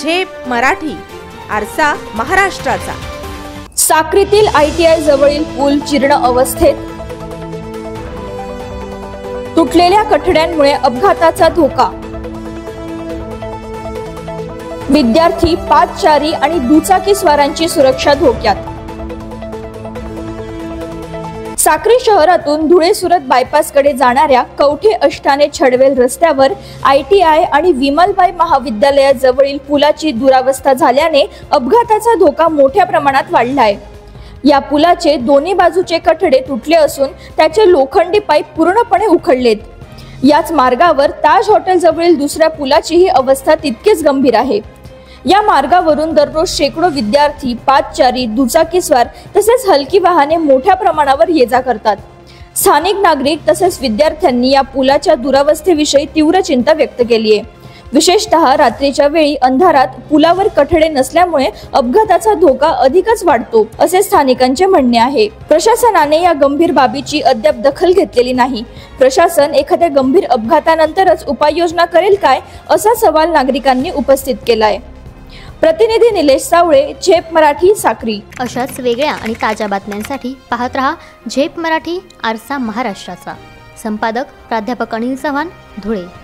झेप मराठी, आरसा महाराष्ट्राचा। साक्रीतील ITI जवळील पूल जीर्ण अवस्थेत, तुटलेल्या कठड्यांमुळे अपघाताचा धोका। विद्यार्थी, पादचारी आणि दुचाकी स्वारांची सुरक्षा धोक्यात। साक्री शहरातून धुळे सुरत बायपासकडे जाणाऱ्या कवठे अष्टाने छडवेल रस्त्यावर ITI आणि विमलबाई महाविद्यालयाजवळील पुलाची दुरावस्था झाल्याने अपघाताचा धोका मोठ्या प्रमाणात वाढलाय। या पुलाचे दोन्ही बाजूचे कठडे तुटले असून त्याचे लोखंडी पाईप पूर्णपणे उखडलेत। याच मार्गावर ताज हॉटेल जवळील दुसऱ्या पुलाचीही अवस्था तितकीच गंभीर आहे। या मार्गावरून दररोज शेकडो विद्यार्थी, पादचारी, दुचाकीस्वार तसेच हलकी वाहने मोठ्या प्रमाणावर ये-जा करतात। स्थानिक नागरिक तसेच विद्यार्थ्यांनी या पुलाच्या दुरावस्थेविषयी तीव्र चिंता व्यक्त केली आहे। विशेषतः रात्रीच्या वेळी अंधारात पुलावर कठडे नसल्यामुळे अपघाताचा धोका अधिकच वाढतो, असे स्थानिकांचे म्हणणे आहे। प्रशासनाने या गंभीर बाबीची अद्याप दखल घेतलेली नाही। प्रशासन एखाद्या गंभीर अपघातानंतरच उपाययोजना करेल काय, असा सवाल नागरिकांनी उपस्थित केलाय। प्रतिनिधी निलेश सावळे, झेप मराठी, साक्री। अशाच वेगळ्या आणि ताज्या बातम्यांसाठी पाहत रहा झेप मराठी, आरसा महाराष्ट्राचा। संपादक प्राध्यापक अनिल चव्हाण, धुळे।